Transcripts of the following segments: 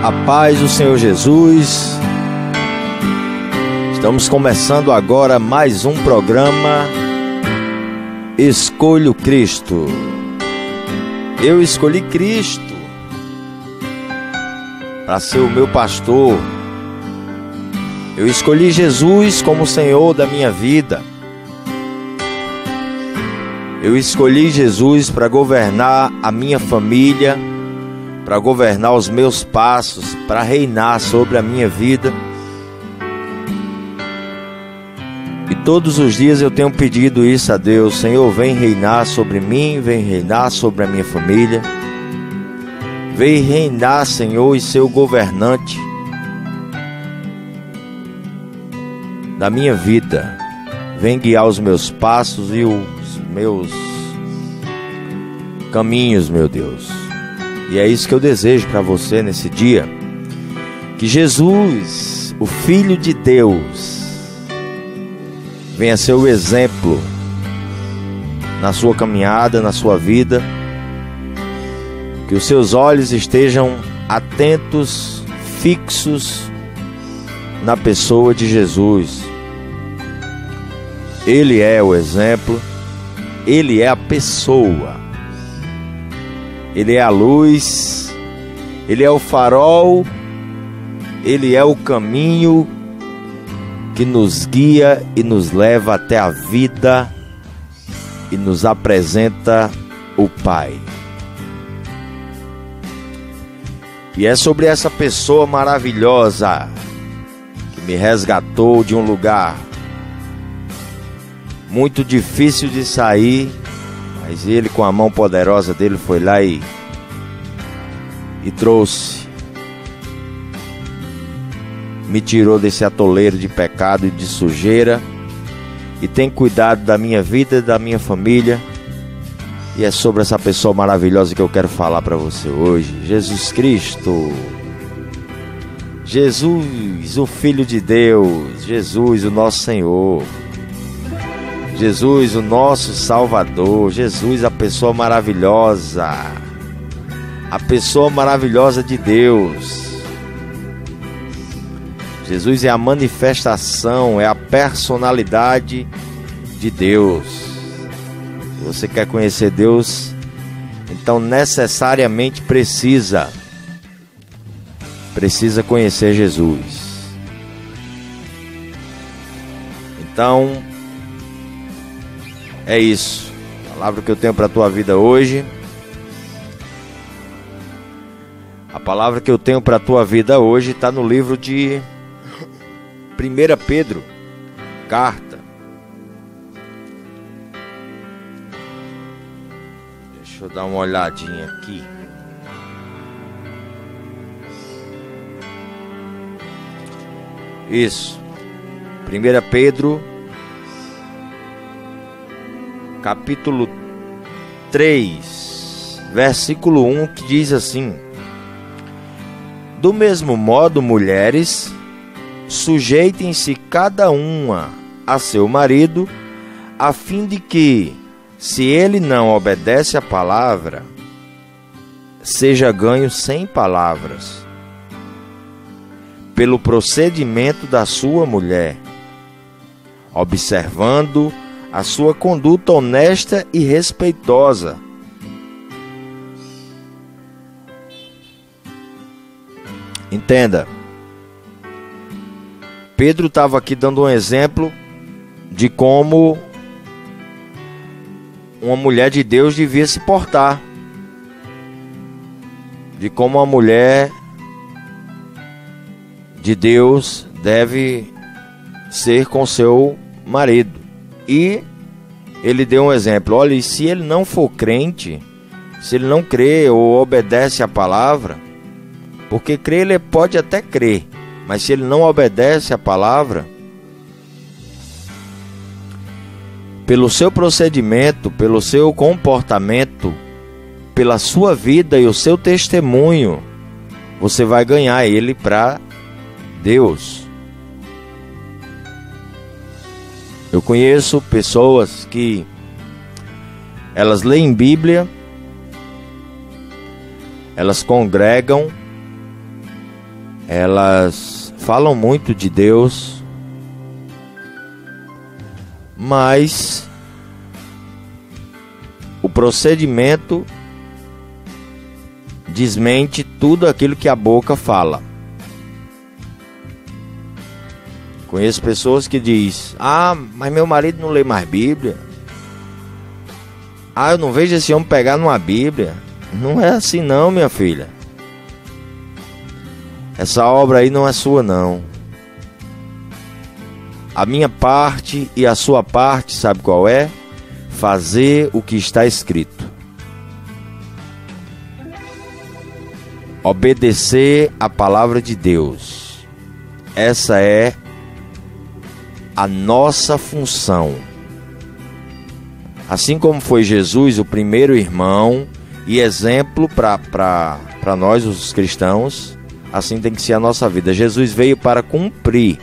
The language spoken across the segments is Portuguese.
A paz do Senhor Jesus. Estamos começando agora mais um programa Escolho Cristo. Eu escolhi Cristo para ser o meu pastor. Eu escolhi Jesus como Senhor da minha vida. Eu escolhi Jesus para governar a minha família, para governar os meus passos, para reinar sobre a minha vida. E todos os dias eu tenho pedido isso a Deus: Senhor, vem reinar sobre mim, vem reinar sobre a minha família. Vem reinar, Senhor, e ser o governante da minha vida. Vem guiar os meus passos e os meus caminhos, meu Deus. E é isso que eu desejo para você nesse dia. Que Jesus, o Filho de Deus, venha ser o exemplo na sua caminhada, na sua vida. Que os seus olhos estejam atentos, fixos na pessoa de Jesus. Ele é o exemplo, Ele é a pessoa. Ele é a luz, Ele é o farol, Ele é o caminho que nos guia e nos leva até a vida e nos apresenta o Pai. E é sobre essa pessoa maravilhosa que me resgatou de um lugar muito difícil de sair, mas Ele, com a mão poderosa dele, foi lá e trouxe. Me tirou desse atoleiro de pecado e de sujeira. E tem cuidado da minha vida e da minha família. E é sobre essa pessoa maravilhosa que eu quero falar para você hoje. Jesus Cristo. Jesus, o Filho de Deus. Jesus, o nosso Senhor. Jesus, o nosso Salvador. Jesus, a pessoa maravilhosa. A pessoa maravilhosa de Deus. Jesus é a manifestação, é a personalidade de Deus. Se você quer conhecer Deus, então necessariamente precisa conhecer Jesus. Então, é isso. A palavra que eu tenho para a tua vida hoje. A palavra que eu tenho para a tua vida hoje está no livro de 1 Pedro, carta. Deixa eu dar uma olhadinha aqui. Isso. 1 Pedro, capítulo 3, versículo 1, que diz assim: do mesmo modo, mulheres, sujeitem-se cada uma a seu marido, a fim de que, se ele não obedece à palavra, seja ganho sem palavras, pelo procedimento da sua mulher, observando a sua conduta honesta e respeitosa. Entenda, Pedro estava aqui dando um exemplo de como uma mulher de Deus devia se portar, de como uma mulher de Deus deve ser com seu marido. E ele deu um exemplo: olha, e se ele não for crente, se ele não crê ou obedece à palavra, porque crer ele pode até crer, mas se ele não obedece à palavra, pelo seu procedimento, pelo seu comportamento, pela sua vida e o seu testemunho, você vai ganhar ele para Deus. Eu conheço pessoas que elas leem Bíblia, elas congregam, elas falam muito de Deus, mas o procedimento desmente tudo aquilo que a boca fala. Conheço pessoas que dizem: mas meu marido não lê mais Bíblia. Eu não vejo esse homem pegar numa Bíblia. Não é assim não, minha filha. Essa obra aí não é sua não. A minha parte e a sua parte, sabe qual é? Fazer o que está escrito. Obedecer a palavra de Deus. Essa é a nossa função. Assim como foi Jesus o primeiro irmão e exemplo para nós os cristãos, assim tem que ser a nossa vida. Jesus veio para cumprir,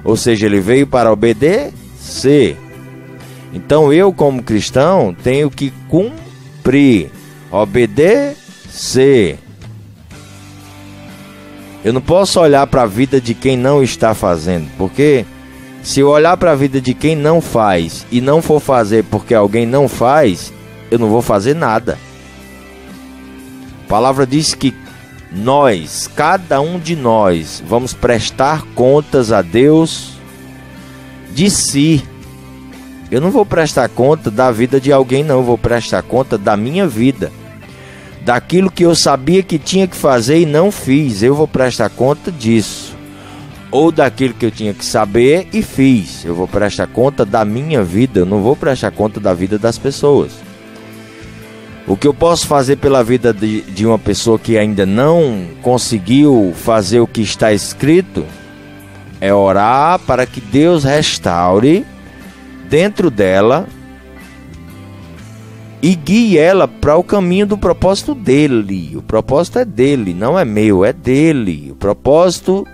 ou seja, ele veio para obedecer. Então eu, como cristão, tenho que cumprir, obedecer. Eu não posso olhar para a vida de quem não está fazendo, porque se eu olhar para a vida de quem não faz e não for fazer porque alguém não faz, eu não vou fazer nada. A palavra diz que nós, cada um de nós, vamos prestar contas a Deus de si. Eu não vou prestar conta da vida de alguém, não. Eu vou prestar conta da minha vida. Daquilo que eu sabia que tinha que fazer e não fiz, eu vou prestar conta disso. Ou daquilo que eu tinha que saber e fiz. Eu vou prestar conta da minha vida, eu não vou prestar conta da vida das pessoas. O que eu posso fazer pela vida de uma pessoa que ainda não conseguiu fazer o que está escrito é orar para que Deus restaure dentro dela e guie ela para o caminho do propósito dele. O propósito é dele, não é meu, é dele. O propósito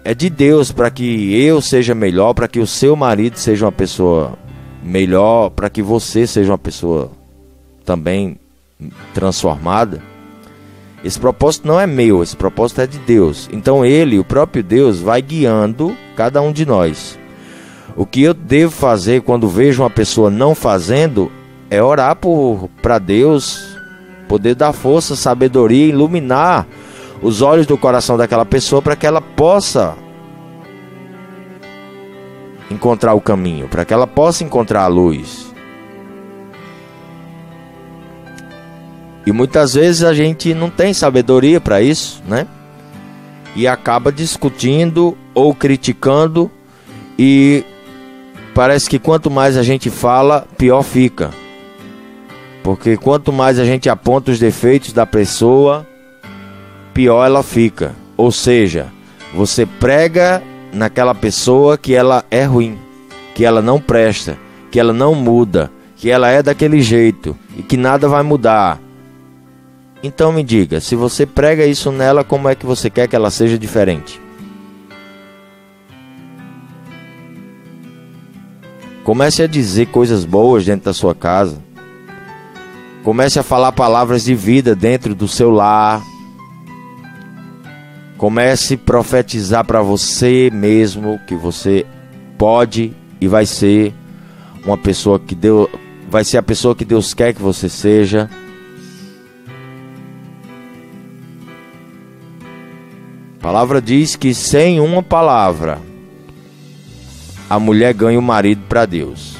é de Deus para que eu seja melhor, para que o seu marido seja uma pessoa melhor, para que você seja uma pessoa também transformada. Esse propósito não é meu, esse propósito é de Deus. Então ele, o próprio Deus, vai guiando cada um de nós. O que eu devo fazer quando vejo uma pessoa não fazendo é orar para Deus poder dar força, sabedoria, iluminar os olhos do coração daquela pessoa para que ela possa encontrar o caminho, para que ela possa encontrar a luz. E muitas vezes a gente não tem sabedoria para isso, né? E acaba discutindo ou criticando, e parece que quanto mais a gente fala, pior fica. Porque quanto mais a gente aponta os defeitos da pessoa, pior ela fica. Ou seja, você prega naquela pessoa que ela é ruim, que ela não presta, que ela não muda, que ela é daquele jeito e que nada vai mudar. Então me diga, se você prega isso nela, como é que você quer que ela seja diferente? Comece a dizer coisas boas dentro da sua casa. Comece a falar palavras de vida dentro do seu lar. Comece a profetizar para você mesmo que você pode e vai ser uma pessoa que Deus, vai ser a pessoa que Deus quer que você seja. A palavra diz que sem uma palavra a mulher ganha o marido para Deus.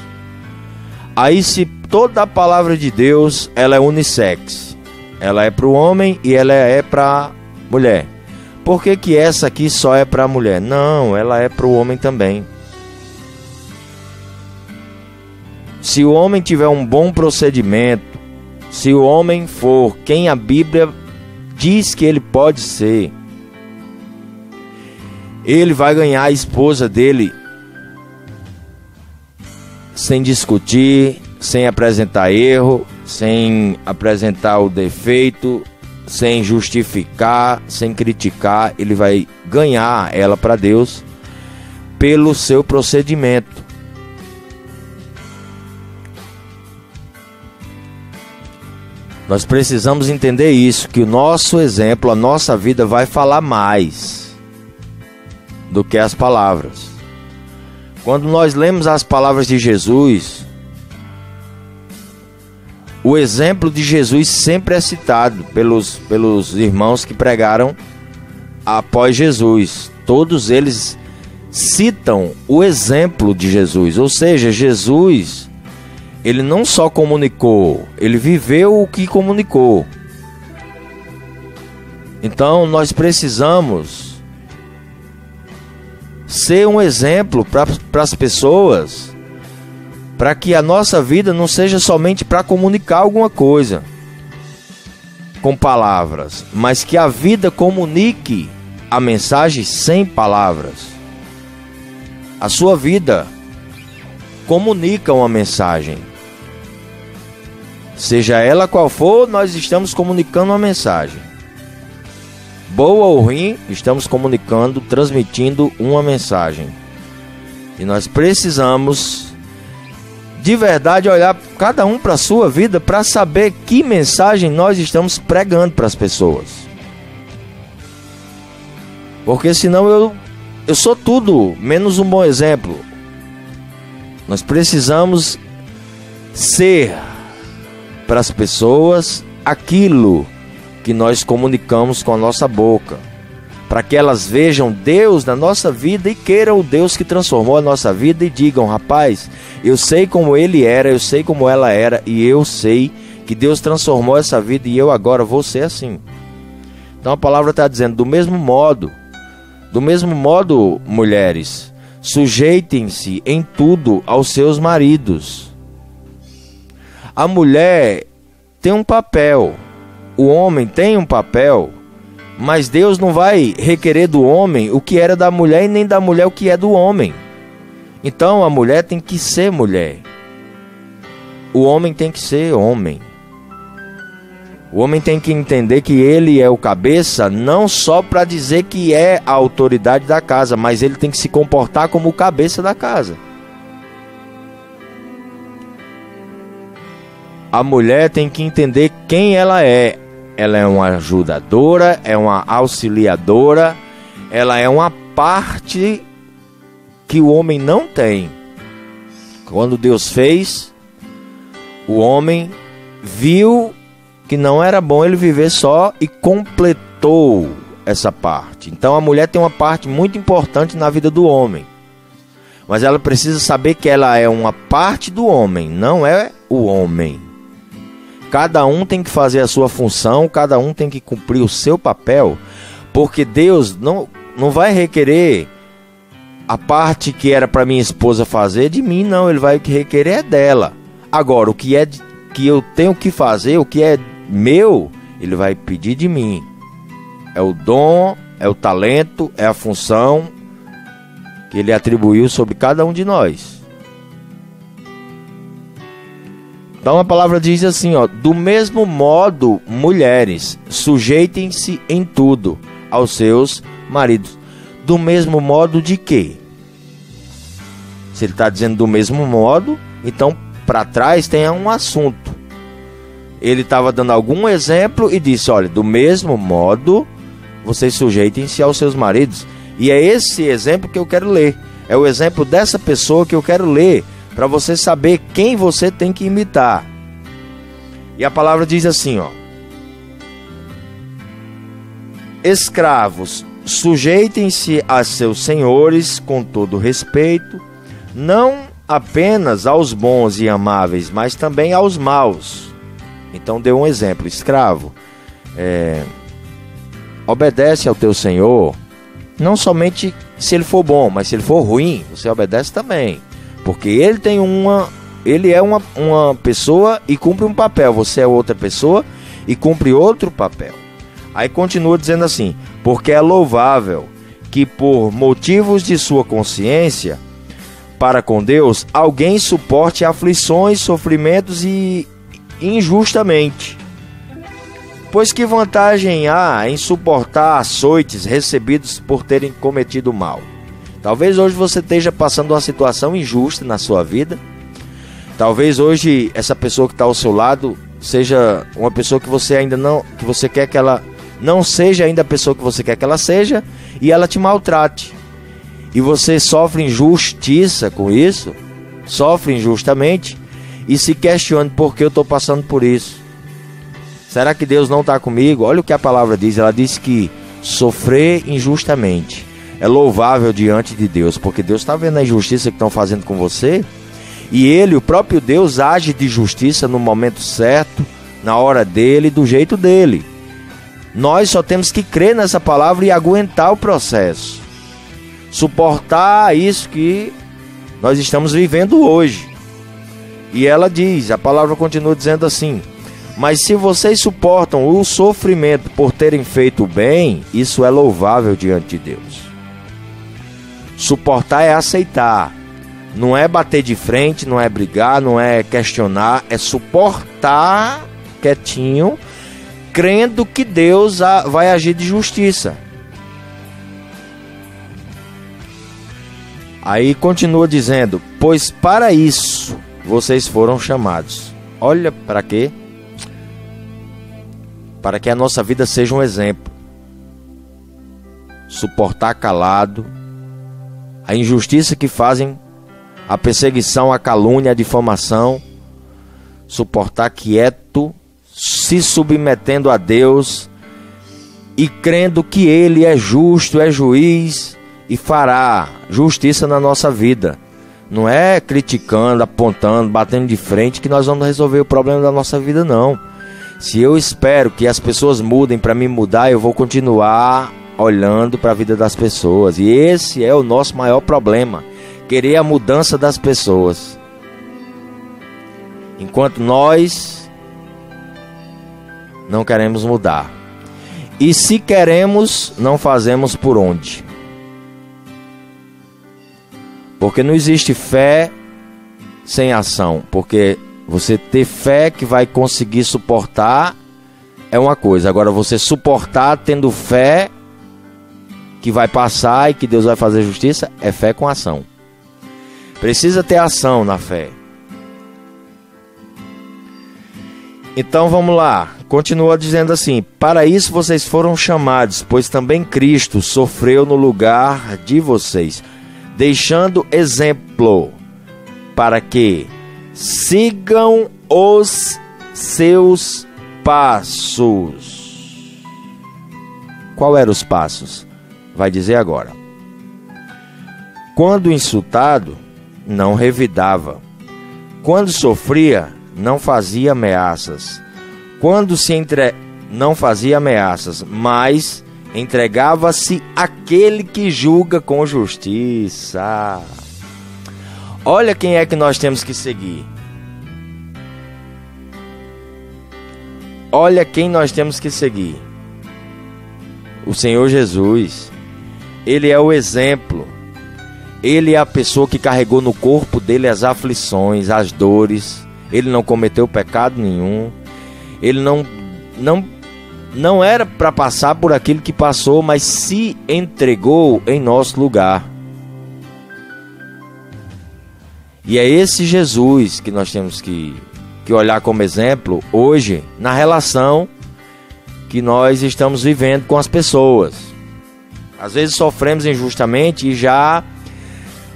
Aí, se toda a palavra de Deus ela é unissex, ela é para o homem e ela é para a mulher, por que que essa aqui só é para a mulher? Não, ela é para o homem também. Se o homem tiver um bom procedimento, se o homem for quem a Bíblia diz que ele pode ser, ele vai ganhar a esposa dele sem discutir, sem apresentar erro, sem apresentar o defeito, sem justificar, sem criticar. Ele vai ganhar ela para Deus pelo seu procedimento. Nós precisamos entender isso, que o nosso exemplo, a nossa vida vai falar mais do que as palavras. Quando nós lemos as palavras de Jesus, o exemplo de Jesus sempre é citado pelos irmãos que pregaram após Jesus. Todos eles citam o exemplo de Jesus, ou seja, Jesus, ele não só comunicou, ele viveu o que comunicou. Então nós precisamos ser um exemplo para as pessoas, para que a nossa vida não seja somente para comunicar alguma coisa com palavras, mas que a vida comunique a mensagem sem palavras. A sua vida comunica uma mensagem. Seja ela qual for, nós estamos comunicando uma mensagem. Boa ou ruim, estamos comunicando, transmitindo uma mensagem. E nós precisamos, de verdade, olhar cada um para a sua vida para saber que mensagem nós estamos pregando para as pessoas. Porque senão eu sou tudo menos um bom exemplo. Nós precisamos ser para as pessoas aquilo que nós comunicamos com a nossa boca, para que elas vejam Deus na nossa vida e queiram o Deus que transformou a nossa vida e digam: rapaz, eu sei como ele era, eu sei como ela era, e eu sei que Deus transformou essa vida e eu agora vou ser assim. Então a palavra está dizendo: do mesmo modo, mulheres, sujeitem-se em tudo aos seus maridos. A mulher tem um papel, o homem tem um papel, mas Deus não vai requerer do homem o que era da mulher e nem da mulher o que é do homem. Então a mulher tem que ser mulher, o homem tem que ser homem. O homem tem que entender que ele é o cabeça, não só para dizer que é a autoridade da casa, mas ele tem que se comportar como o cabeça da casa. A mulher tem que entender quem ela é. Ela é uma ajudadora, é uma auxiliadora, ela é uma parte que o homem não tem. Quando Deus fez, o homem viu que não era bom ele viver só e completou essa parte. Então a mulher tem uma parte muito importante na vida do homem, mas ela precisa saber que ela é uma parte do homem, não é o homem. Cada um tem que fazer a sua função, cada um tem que cumprir o seu papel, porque Deus não vai requerer a parte que era para minha esposa fazer de mim, não, ele vai requerer é dela. Agora, o que é que eu tenho que fazer, o que é meu, ele vai pedir de mim. É o dom, é o talento, é a função que ele atribuiu sobre cada um de nós. Então a palavra diz assim, ó: do mesmo modo, mulheres, sujeitem-se em tudo aos seus maridos. Do mesmo modo de quê? Se ele está dizendo do mesmo modo, então para trás tem um assunto. Ele estava dando algum exemplo e disse: olha, do mesmo modo, vocês sujeitem-se aos seus maridos. E é esse exemplo que eu quero ler. É o exemplo dessa pessoa que eu quero ler, para você saber quem você tem que imitar. E a palavra diz assim, ó: escravos, sujeitem-se a seus senhores com todo respeito, não apenas aos bons e amáveis, mas também aos maus. Então deu um exemplo: escravo, obedece ao teu senhor, não somente se ele for bom, mas se ele for ruim, você obedece também, porque ele é uma pessoa e cumpre um papel, você é outra pessoa e cumpre outro papel. Aí continua dizendo assim: porque é louvável que por motivos de sua consciência para com Deus, alguém suporte aflições, sofrimentos e injustamente. Pois que vantagem há em suportar açoites recebidos por terem cometido mal? Talvez hoje você esteja passando uma situação injusta na sua vida. Talvez hoje essa pessoa que está ao seu lado seja uma pessoa que você ainda não, que você quer que ela não seja ainda a pessoa que você quer que ela seja, e ela te maltrate. E você sofre injustiça com isso, sofre injustamente, e se questione por que eu estou passando por isso. Será que Deus não está comigo? Olha o que a palavra diz, ela diz que sofrer injustamente é louvável diante de Deus, porque Deus está vendo a injustiça que estão fazendo com você, e Ele, o próprio Deus, age de justiça no momento certo, na hora dele, do jeito dele. Nós só temos que crer nessa palavra e aguentar o processo, suportar isso que nós estamos vivendo hoje. E ela diz, a palavra continua dizendo assim: mas se vocês suportam o sofrimento por terem feito o bem, isso é louvável diante de Deus. Suportar é aceitar, não é bater de frente, não é brigar, não é questionar, é suportar quietinho, crendo que Deus vai agir de justiça. Aí continua dizendo: pois para isso vocês foram chamados. Olha para quê? Para que a nossa vida seja um exemplo. Suportar calado a injustiça que fazem, a perseguição, a calúnia, a difamação. Suportar quieto, se submetendo a Deus e crendo que Ele é justo, é juiz e fará justiça na nossa vida. Não é criticando, apontando, batendo de frente que nós vamos resolver o problema da nossa vida, não. Se eu espero que as pessoas mudem para me mudar, eu vou continuar olhando para a vida das pessoas. E esse é o nosso maior problema, querer a mudança das pessoas, enquanto nós não queremos mudar. E se queremos, não fazemos por onde. Porque não existe fé sem ação. Porque você ter fé que vai conseguir suportar é uma coisa. Agora você suportar tendo fé que vai passar e que Deus vai fazer justiça, é fé com ação. Precisa ter ação na fé. Então vamos lá, continua dizendo assim: para isso vocês foram chamados, pois também Cristo sofreu no lugar de vocês, deixando exemplo para que sigam os seus passos. Qual eram os passos? Vai dizer agora. Quando insultado, não revidava. Quando sofria, não fazia ameaças. Quando não fazia ameaças, mas entregava-se àquele que julga com justiça. Olha quem é que nós temos que seguir. Olha quem nós temos que seguir. O Senhor Jesus. Ele é o exemplo. Ele é a pessoa que carregou no corpo dele as aflições, as dores. Ele não cometeu pecado nenhum. Ele não era para passar por aquilo que passou, mas se entregou em nosso lugar. E é esse Jesus que nós temos que olhar como exemplo hoje na relação que nós estamos vivendo com as pessoas. Às vezes sofremos injustamente e já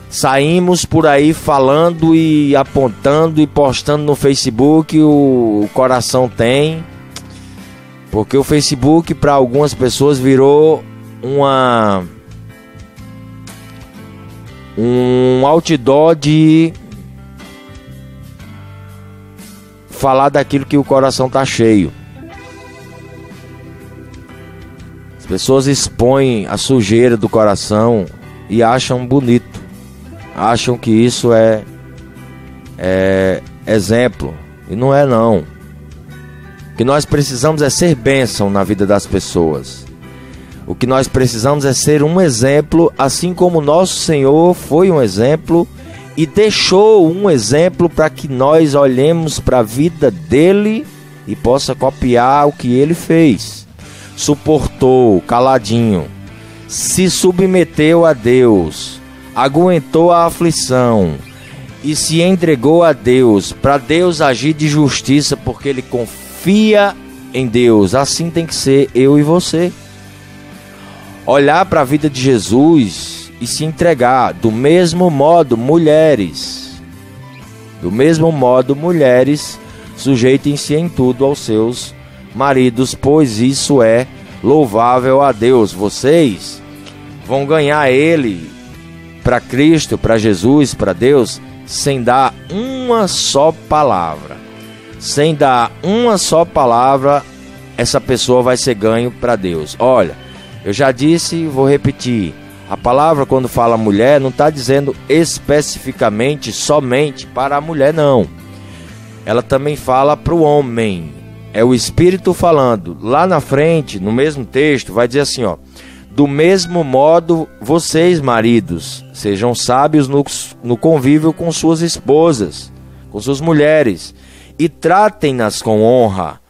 saímos por aí falando e apontando e postando no Facebook o coração tem. Porque o Facebook para algumas pessoas virou um outdoor de falar daquilo que o coração está cheio. As pessoas expõem a sujeira do coração e acham bonito. Acham que isso é exemplo. E não é, não. O que nós precisamos é ser bênção na vida das pessoas. O que nós precisamos é ser um exemplo, assim como nosso Senhor foi um exemplo e deixou um exemplo para que nós olhemos para a vida dele e possa copiar o que ele fez. Suportou caladinho, se submeteu a Deus, aguentou a aflição e se entregou a Deus, para Deus agir de justiça, porque ele confia em Deus. Assim tem que ser eu e você. Olhar para a vida de Jesus e se entregar. Do mesmo modo, mulheres, sujeitem-se em tudo aos seus maridos, pois isso é louvável a Deus. Vocês vão ganhar ele para Cristo, para Jesus, para Deus, sem dar uma só palavra. Sem dar uma só palavra, essa pessoa vai ser ganho para Deus. Olha, eu já disse e vou repetir. A palavra, quando fala mulher, não está dizendo especificamente somente para a mulher, não. Ela também fala para o homem. É o Espírito falando. Lá na frente, no mesmo texto, vai dizer assim, ó: do mesmo modo, vocês, maridos, sejam sábios no convívio com suas esposas, com suas mulheres, e tratem-nas com honra,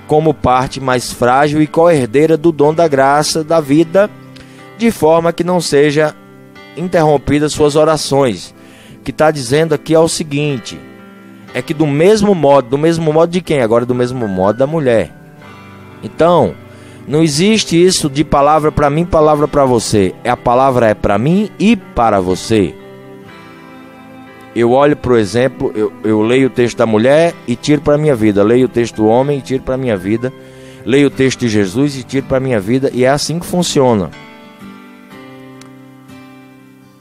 como parte mais frágil e co-herdeira do dom da graça da vida, de forma que não seja interrompidas suas orações. O que está dizendo aqui é o seguinte: é que do mesmo modo de quem? Agora do mesmo modo da mulher. Então, não existe isso de palavra para mim, palavra para você. A palavra é para mim e para você. Eu olho, por exemplo, eu leio o texto da mulher e tiro para a minha vida. Leio o texto do homem e tiro para a minha vida. Leio o texto de Jesus e tiro para a minha vida. E é assim que funciona.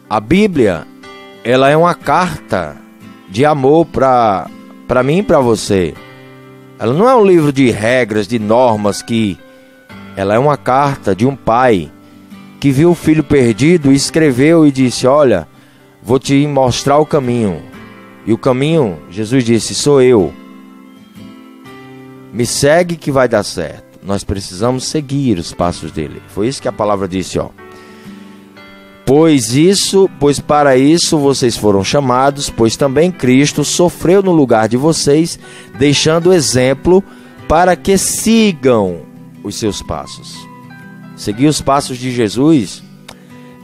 A Bíblia, ela é uma carta de amor para mim e para você. Ela não é um livro de regras, de normas que... Ela é uma carta de um pai que viu o filho perdido e escreveu e disse: olha, vou te mostrar o caminho. E o caminho, Jesus disse, sou eu. Me segue que vai dar certo. Nós precisamos seguir os passos dele. Foi isso que a palavra disse, ó. Pois para isso vocês foram chamados, pois também Cristo sofreu no lugar de vocês, deixando exemplo para que sigam os seus passos. Seguir os passos de Jesus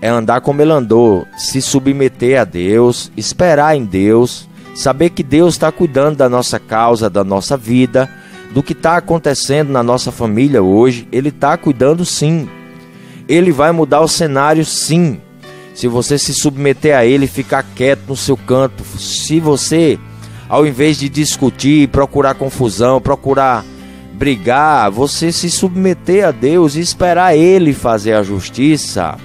é andar como ele andou, se submeter a Deus, esperar em Deus, saber que Deus está cuidando da nossa causa, da nossa vida, do que está acontecendo na nossa família hoje. Ele está cuidando, sim. Ele vai mudar o cenário, sim, se você se submeter a ele e ficar quieto no seu canto. Se você, ao invés de discutir, procurar confusão, procurar brigar, você se submeter a Deus e esperar ele fazer a justiça.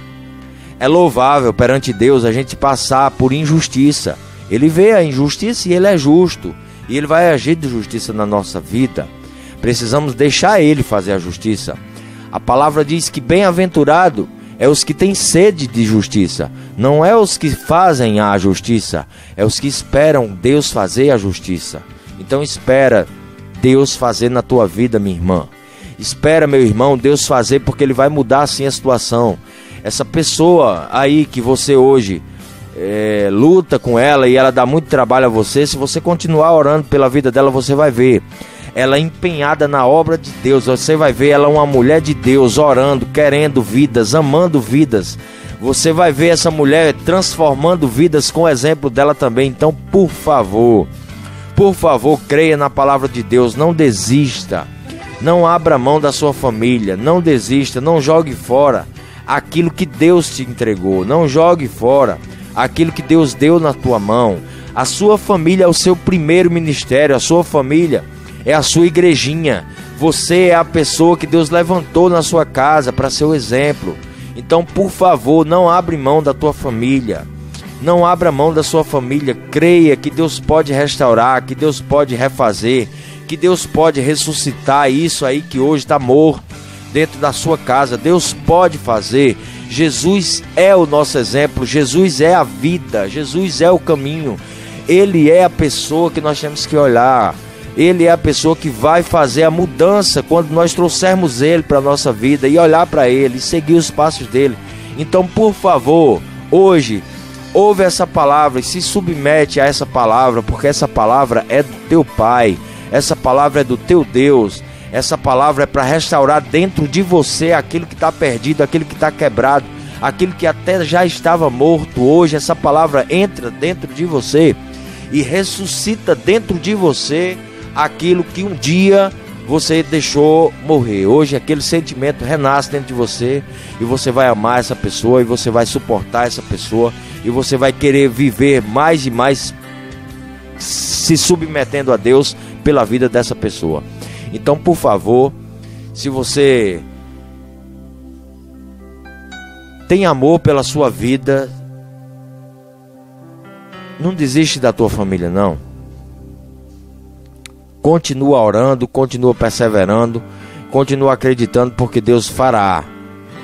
É louvável perante Deus a gente passar por injustiça. Ele vê a injustiça e ele é justo, e ele vai agir de justiça na nossa vida. Precisamos deixar ele fazer a justiça. A palavra diz que bem-aventurado é os que têm sede de justiça. Não é os que fazem a justiça, é os que esperam Deus fazer a justiça. Então espera Deus fazer na tua vida, minha irmã. Espera, meu irmão, Deus fazer, porque ele vai mudar assim a situação. Essa pessoa aí que você hoje luta com ela e ela dá muito trabalho a você, se você continuar orando pela vida dela, você vai ver ela empenhada na obra de Deus. Você vai ver ela uma mulher de Deus, orando, querendo vidas, amando vidas. Você vai ver essa mulher transformando vidas com o exemplo dela também. Então, por favor, creia na palavra de Deus. Não desista, não abra mão da sua família, não desista, não jogue fora aquilo que Deus te entregou, não jogue fora aquilo que Deus deu na tua mão. A sua família é o seu primeiro ministério, a sua família é a sua igrejinha. Você é a pessoa que Deus levantou na sua casa para ser o exemplo. Então, por favor, não abra mão da tua família. Não abra mão da sua família. Creia que Deus pode restaurar, que Deus pode refazer, que Deus pode ressuscitar isso aí que hoje está morto dentro da sua casa. Deus pode fazer. Jesus é o nosso exemplo. Jesus é a vida. Jesus é o caminho. Ele é a pessoa que nós temos que olhar. Ele é a pessoa que vai fazer a mudança quando nós trouxermos Ele para a nossa vida e olhar para Ele e seguir os passos dele. Então, por favor, hoje, ouve essa palavra e se submete a essa palavra, porque essa palavra é do teu Pai, essa palavra é do teu Deus, essa palavra é para restaurar dentro de você aquilo que está perdido, aquilo que está quebrado, aquilo que até já estava morto. Hoje essa palavra entra dentro de você e ressuscita dentro de você aquilo que um dia você deixou morrer. Hoje aquele sentimento renasce dentro de você e você vai amar essa pessoa, e você vai suportar essa pessoa, e você vai querer viver mais e mais se submetendo a Deus pela vida dessa pessoa. Então, por favor, se você tem amor pela sua vida, não desiste da tua família, não. Continua orando, continua perseverando, continua acreditando, porque Deus fará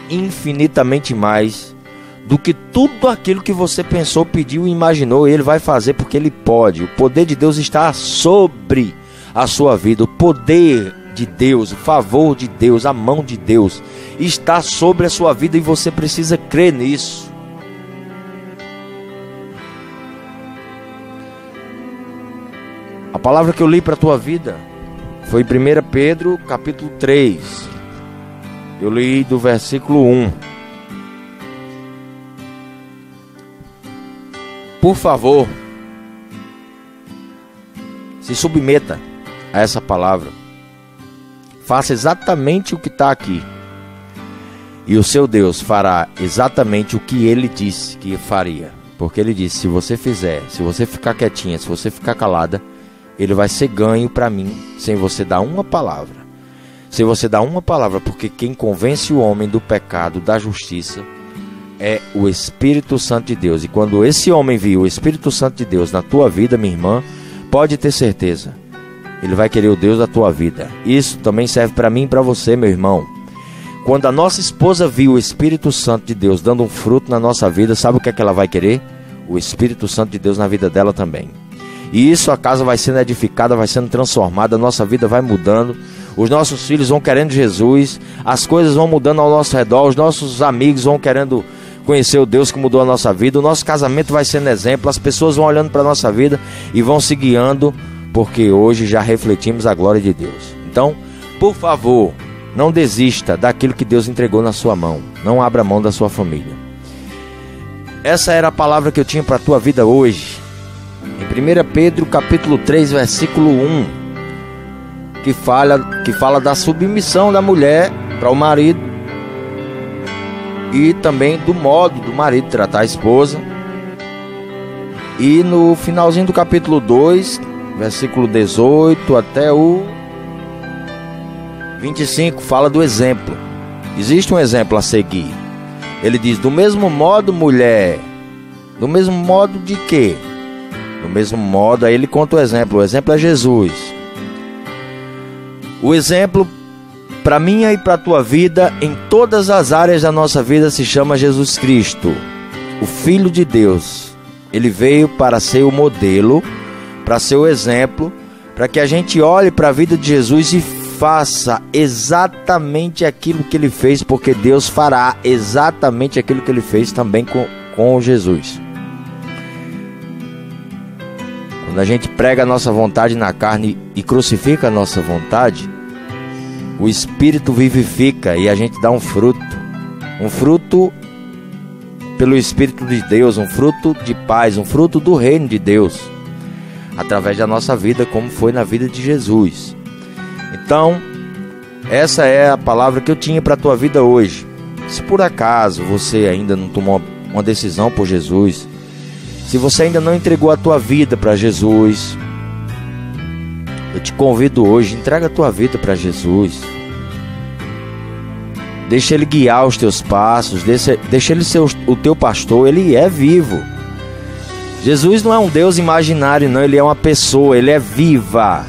infinitamente mais do que tudo aquilo que você pensou, pediu e imaginou. Ele vai fazer porque Ele pode. O poder de Deus está sobre a sua vida. O poder de Deus, o favor de Deus, a mão de Deus está sobre a sua vida, e você precisa crer nisso. A palavra que eu li para a tua vida foi 1 Pedro capítulo 3. Eu li do versículo 1. Por favor, se submeta a essa palavra. Faça exatamente o que está aqui, e o seu Deus fará exatamente o que Ele disse que faria. Porque Ele disse: se você fizer, se você ficar quietinha, se você ficar calada, Ele vai ser ganho para mim, sem você dar uma palavra. Sem você dar uma palavra, porque quem convence o homem do pecado, da justiça, é o Espírito Santo de Deus. E quando esse homem viu o Espírito Santo de Deus na tua vida, minha irmã, pode ter certeza, ele vai querer o Deus da tua vida. Isso também serve para mim e para você, meu irmão. Quando a nossa esposa viu o Espírito Santo de Deus dando um fruto na nossa vida, sabe o que é que ela vai querer? O Espírito Santo de Deus na vida dela também. E isso, a casa vai sendo edificada, vai sendo transformada, a nossa vida vai mudando, os nossos filhos vão querendo Jesus, as coisas vão mudando ao nosso redor, os nossos amigos vão querendo conhecer o Deus que mudou a nossa vida, o nosso casamento vai sendo exemplo, as pessoas vão olhando para a nossa vida e vão se guiando, porque hoje já refletimos a glória de Deus. Então, por favor, não desista daquilo que Deus entregou na sua mão, não abra mão da sua família. Essa era a palavra que eu tinha para a tua vida hoje. Em 1 Pedro capítulo 3, versículo 1, que fala da submissão da mulher para o marido, e também do modo do marido tratar a esposa. E no finalzinho do capítulo 2, versículo 18 até o 25, fala do exemplo. Existe um exemplo a seguir. Ele diz: do mesmo modo, mulher. Do mesmo modo de quê? Do mesmo modo, aí ele conta o exemplo é Jesus. O exemplo para minha e para a tua vida, em todas as áreas da nossa vida, se chama Jesus Cristo, o Filho de Deus. Ele veio para ser o modelo, para ser o exemplo, para que a gente olhe para a vida de Jesus e faça exatamente aquilo que Ele fez, porque Deus fará exatamente aquilo que Ele fez também com Jesus. Quando a gente prega a nossa vontade na carne e crucifica a nossa vontade, o Espírito vivifica e a gente dá um fruto pelo Espírito de Deus, um fruto de paz, um fruto do reino de Deus, através da nossa vida, como foi na vida de Jesus. Então, essa é a palavra que eu tinha para a tua vida hoje. Se por acaso você ainda não tomou uma decisão por Jesus, se você ainda não entregou a tua vida para Jesus, eu te convido hoje, entrega a tua vida para Jesus. Deixa Ele guiar os teus passos, deixa Ele ser o teu pastor. Ele é vivo. Jesus não é um Deus imaginário, não. Ele é uma pessoa, Ele é viva.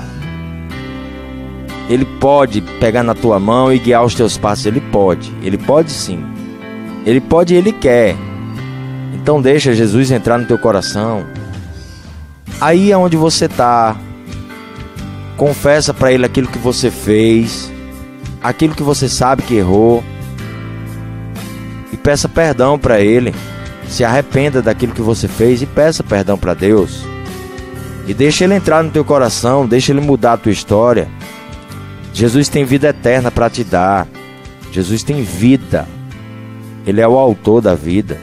Ele pode pegar na tua mão e guiar os teus passos. Ele pode sim. Ele pode e Ele quer. Então deixa Jesus entrar no teu coração. Aí é onde você está. Confessa para Ele aquilo que você fez, aquilo que você sabe que errou, e peça perdão para Ele. Se arrependa daquilo que você fez e peça perdão para Deus. E deixa Ele entrar no teu coração, deixa Ele mudar a tua história. Jesus tem vida eterna para te dar. Jesus tem vida. Ele é o autor da vida.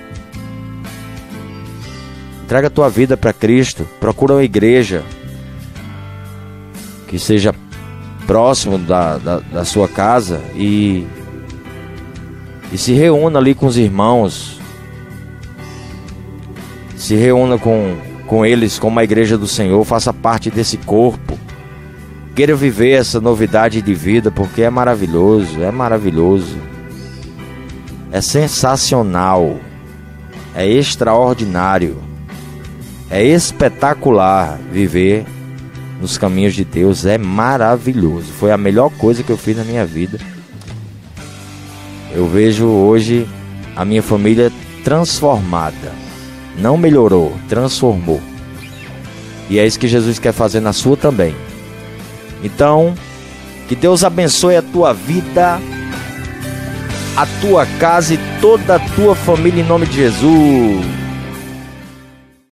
Entrega a tua vida para Cristo. Procura uma igreja que seja próximo da sua casa e se reúna ali com os irmãos. Se reúna com eles como a igreja do Senhor. Faça parte desse corpo. Queira viver essa novidade de vida, porque é maravilhoso, é maravilhoso. É sensacional. É extraordinário. É espetacular viver nos caminhos de Deus. É maravilhoso. Foi a melhor coisa que eu fiz na minha vida. Eu vejo hoje a minha família transformada. Não melhorou, transformou. E é isso que Jesus quer fazer na sua também. Então, que Deus abençoe a tua vida, a tua casa e toda a tua família em nome de Jesus.